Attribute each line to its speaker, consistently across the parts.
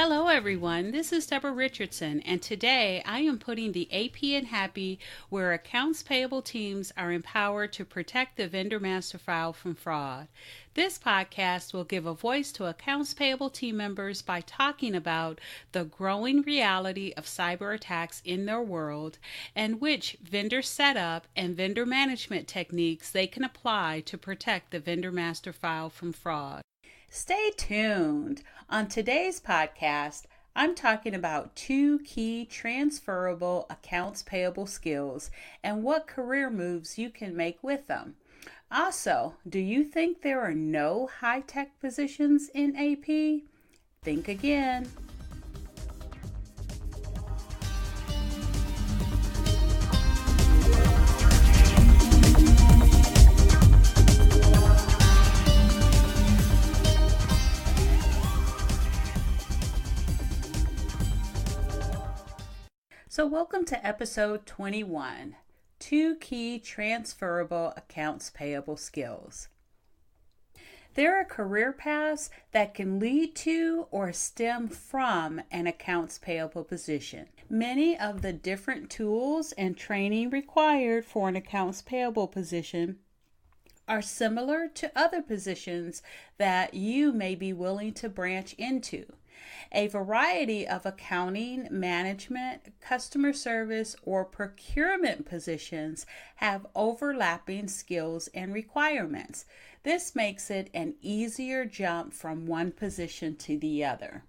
Speaker 1: Hello everyone, this is Deborah Richardson, and today I am putting the AP in Happy where accounts payable teams are empowered to protect the vendor master file from fraud. This podcast will give a voice to accounts payable team members by talking about the growing reality of cyber attacks in their world and which vendor setup and vendor management techniques they can apply to protect the vendor master file from fraud. Stay tuned. On today's podcast, I'm talking about 2 key transferable accounts payable skills and what career moves you can make with them. Also, do you think there are no high-tech positions in AP? Think again. So welcome to episode 21, 2 key transferable accounts payable skills. There are career paths that can lead to or stem from an accounts payable position. Many of the different tools and training required for an accounts payable position are similar to other positions that you may be willing to branch into. A variety of accounting, management, customer service, or procurement positions have overlapping skills and requirements. This makes it an easier jump from one position to the other.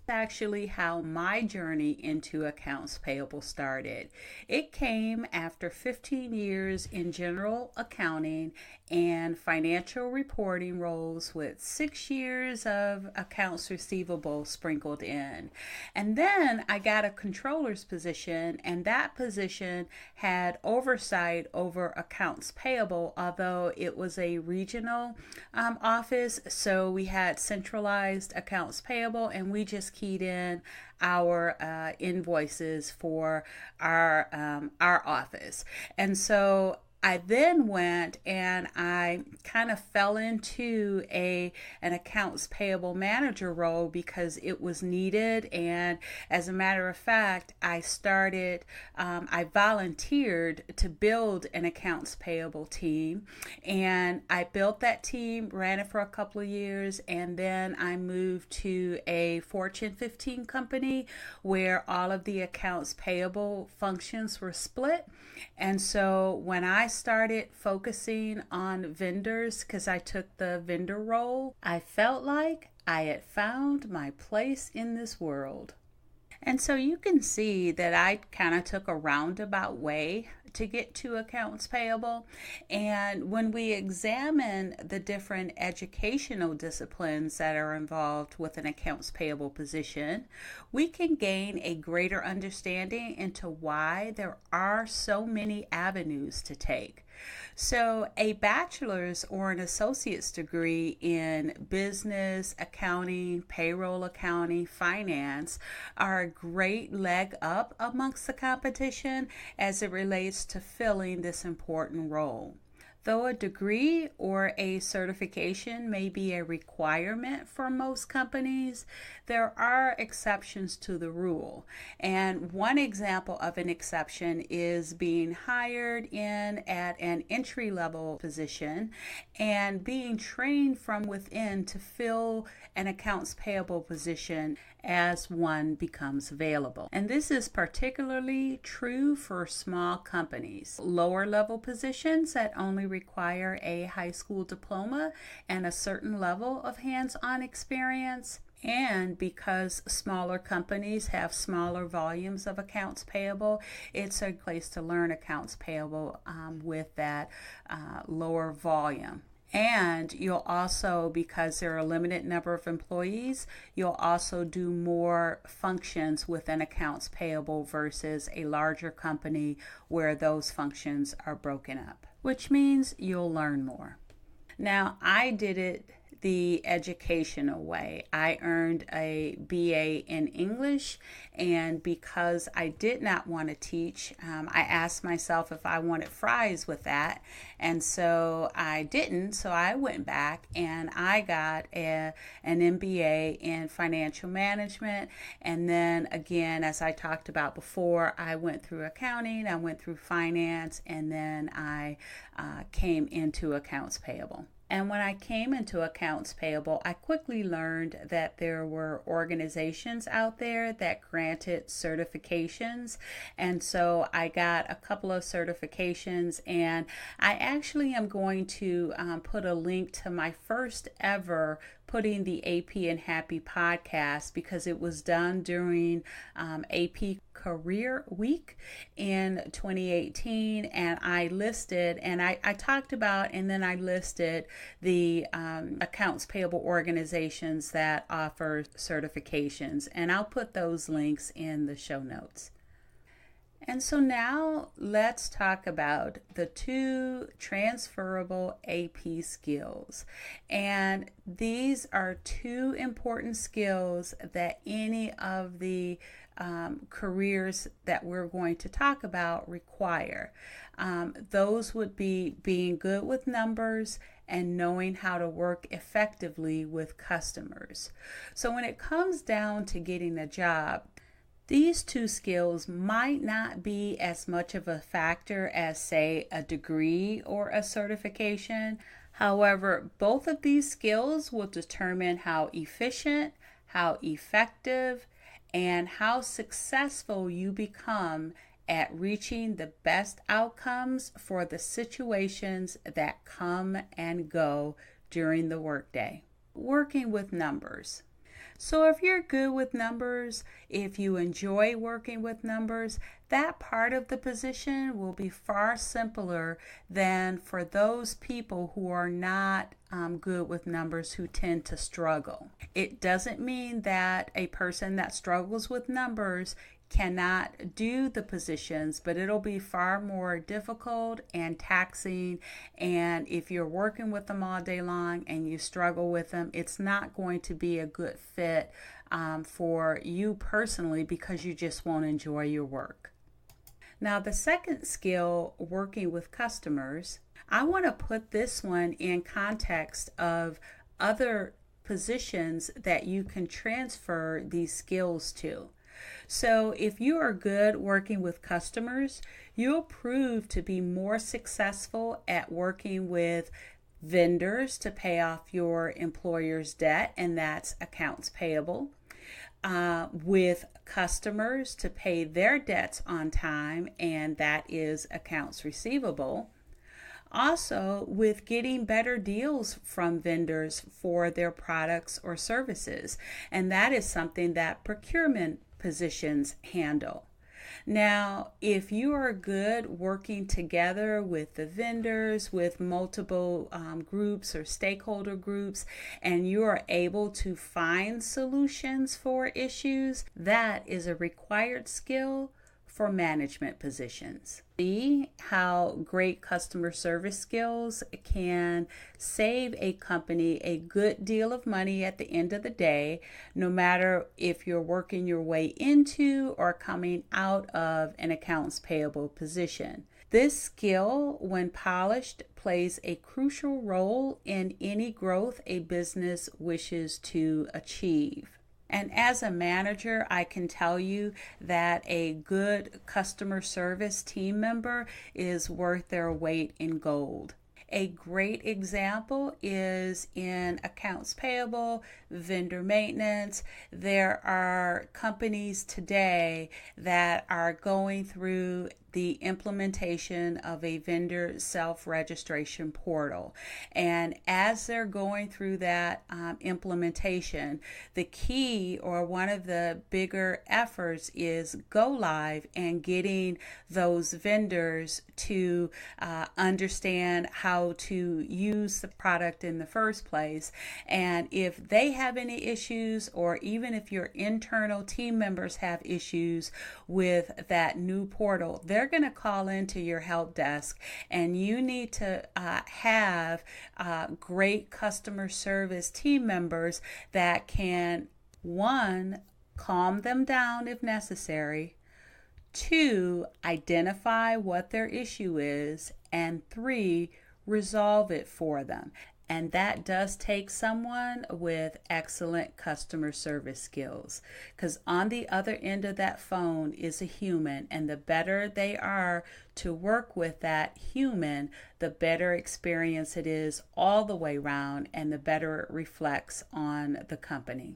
Speaker 1: Actually how my journey into accounts payable started. It came after 15 years in general accounting and financial reporting roles with 6 years of accounts receivable sprinkled in. And then I got a controller's position, and that position had oversight over accounts payable, although it was a regional office, so we had centralized accounts payable, and we just keyed in our invoices for our office. And so I then went and I kind of fell into an accounts payable manager role because it was needed. And as a matter of fact, I volunteered to build an accounts payable team. And I built that team, ran it for a couple of years, and then I moved to a Fortune 15 company where all of the accounts payable functions were split. And so when I started focusing on vendors, because I took the vendor role, I felt like I had found my place in this world. And so you can see that I kind of took a roundabout way to get to accounts payable. And when we examine the different educational disciplines that are involved with an accounts payable position, we can gain a greater understanding into why there are so many avenues to take. So a bachelor's or an associate's degree in business, accounting, payroll accounting, finance are a great leg up amongst the competition as it relates to filling this important role. Though a degree or a certification may be a requirement for most companies, there are exceptions to the rule. And one example of an exception is being hired in at an entry-level position and being trained from within to fill an accounts payable position as one becomes available. And this is particularly true for small companies. Lower level positions that only require a high school diploma and a certain level of hands-on experience. And because smaller companies have smaller volumes of accounts payable, it's a place to learn accounts payable with that lower volume. And you'll also, because there are a limited number of employees, you'll also do more functions within accounts payable versus a larger company where those functions are broken up, which means you'll learn more. Now, I did it the educational way. I earned a BA in English, and because I did not want to teach, I asked myself if I wanted fries with that, and so I didn't. So I went back and I got an MBA in financial management, and then again, as I talked about before, I went through accounting, I went through finance, and then I came into accounts payable. And when I came into accounts payable, I quickly learned that there were organizations out there that granted certifications. And so I got a couple of certifications, and I actually am going to put a link to my first ever Putting the AP in Happy podcast, because it was done during AP Career Week in 2018, and I listed and I talked about and then I listed the accounts payable organizations that offer certifications, and I'll put those links in the show notes. And so now let's talk about the 2 transferable AP skills. And these are 2 important skills that any of the careers that we're going to talk about require. Those would be being good with numbers and knowing how to work effectively with customers. So when it comes down to getting a job, these 2 skills might not be as much of a factor as, say, a degree or a certification. However, both of these skills will determine how efficient, how effective, and how successful you become at reaching the best outcomes for the situations that come and go during the workday. Working with numbers. So if you're good with numbers, if you enjoy working with numbers, that part of the position will be far simpler than for those people who are not good with numbers, who tend to struggle. It doesn't mean that a person that struggles with numbers cannot do the positions, but it'll be far more difficult and taxing. And if you're working with them all day long and you struggle with them, it's not going to be a good fit for you personally, because you just won't enjoy your work. Now, the second skill, working with customers, I want to put this one in context of other positions that you can transfer these skills to. So if you are good working with customers, you'll prove to be more successful at working with vendors to pay off your employer's debt, and that's accounts payable. With customers to pay their debts on time, and that is accounts receivable. Also, with getting better deals from vendors for their products or services, and that is something that procurement positions handle. Now, if you are good working together with the vendors, with multiple groups or stakeholder groups, and you are able to find solutions for issues, that is a required skill for management positions. See how great customer service skills can save a company a good deal of money at the end of the day, no matter if you're working your way into or coming out of an accounts payable position. This skill, when polished, plays a crucial role in any growth a business wishes to achieve. And as a manager, I can tell you that a good customer service team member is worth their weight in gold. A great example is in accounts payable, vendor maintenance. There are companies today that are going through the implementation of a vendor self-registration portal. And as they're going through that implementation, the key, or one of the bigger efforts, is go live and getting those vendors to understand how to use the product in the first place. And if they have any issues, or even if your internal team members have issues with that new portal, they're they're going to call into your help desk, and you need to have great customer service team members that can, one, calm them down if necessary, two, identify what their issue is, and three, resolve it for them. And that does take someone with excellent customer service skills, because on the other end of that phone is a human, and the better they are to work with that human, the better experience it is all the way around, and the better it reflects on the company.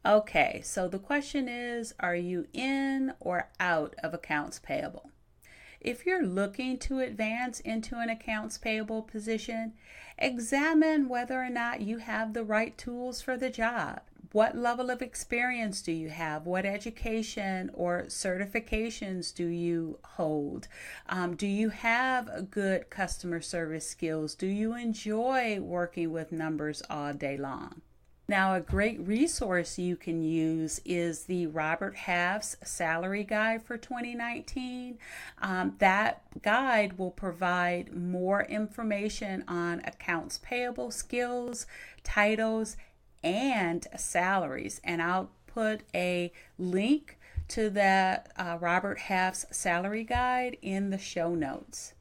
Speaker 1: Okay, so the question is, are you in or out of accounts payable? If you're looking to advance into an accounts payable position, examine whether or not you have the right tools for the job. What level of experience do you have? What education or certifications do you hold? Do you have good customer service skills? Do you enjoy working with numbers all day long? Now, a great resource you can use is the Robert Half's Salary Guide for 2019. That guide will provide more information on accounts payable skills, titles, and salaries. And I'll put a link to that Robert Half's Salary Guide in the show notes.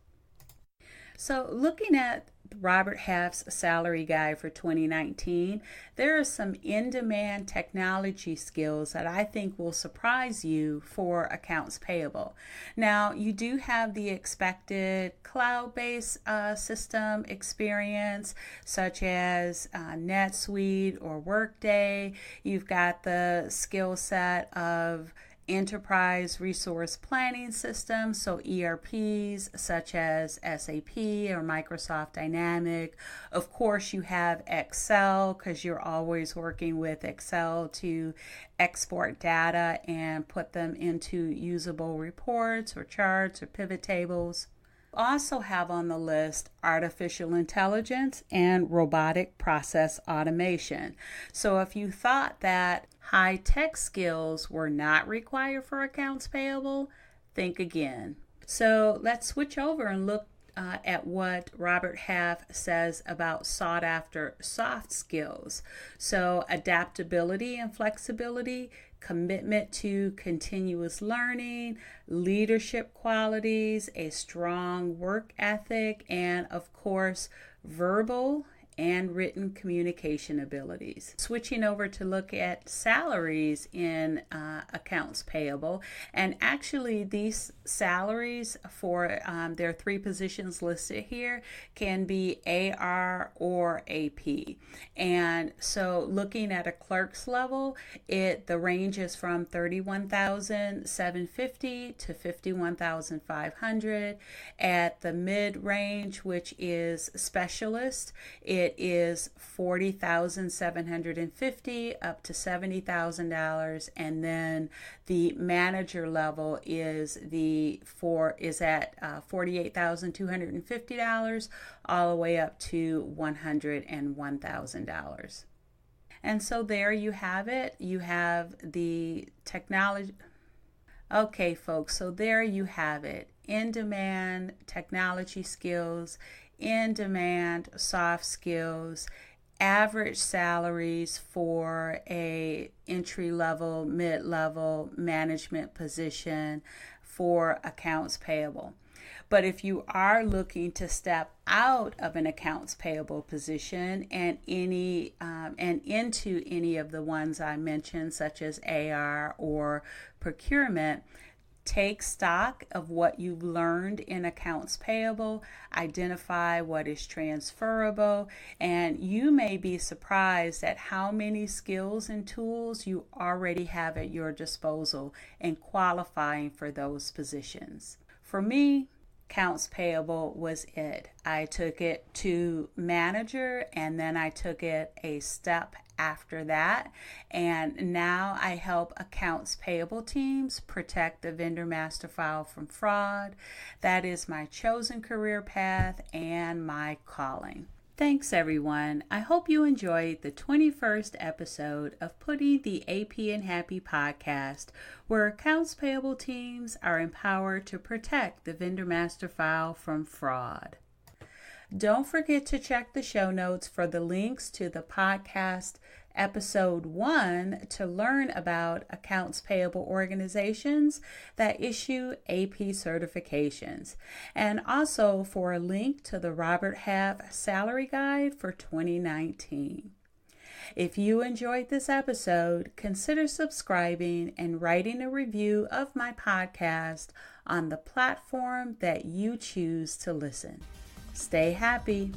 Speaker 1: So looking at Robert Half's Salary Guide for 2019, there are some in-demand technology skills that I think will surprise you for accounts payable. Now, you do have the expected cloud-based system experience, such as NetSuite or Workday. You've got the skill set of enterprise resource planning systems, so ERPs such as SAP or Microsoft Dynamic. Of course, you have Excel, because you're always working with Excel to export data and put them into usable reports or charts or pivot tables. Also have on the list artificial intelligence and robotic process automation. So if you thought that high-tech skills were not required for accounts payable, think again. So let's switch over and look at what Robert Half says about sought-after soft skills. So adaptability and flexibility, commitment to continuous learning, leadership qualities, a strong work ethic, and of course, verbal and written communication abilities. Switching over to look at salaries in accounts payable, and actually these salaries for their three positions listed here can be AR or AP. And so looking at a clerk's level, the range is from $31,750 to $51,500. At the mid-range, which is specialist, it is $40,750 up to $70,000, and then the manager level is at $48,250 all the way up to $101,000. And so there you have it. You have the technology. Okay, folks, so there you have it. In-demand technology skills, in-demand soft skills, average salaries for a entry-level, mid-level management position for accounts payable. But if you are looking to step out of an accounts payable position and into any of the ones I mentioned, such as AR or procurement, take stock of what you've learned in accounts payable, identify what is transferable, and you may be surprised at how many skills and tools you already have at your disposal in qualifying for those positions. For me, accounts payable was it. I took it to manager, and then I took it a step after that, and now I help accounts payable teams protect the vendor master file from fraud. That is my chosen career path and my calling. Thanks, everyone. I hope you enjoyed the 21st episode of Putting the AP in Happy podcast, where accounts payable teams are empowered to protect the vendor master file from fraud. Don't forget to check the show notes for the links to the podcast episode 1 to learn about accounts payable organizations that issue AP certifications, and also for a link to the Robert Half Salary Guide for 2019. If you enjoyed this episode, consider subscribing and writing a review of my podcast on the platform that you choose to listen. Stay happy.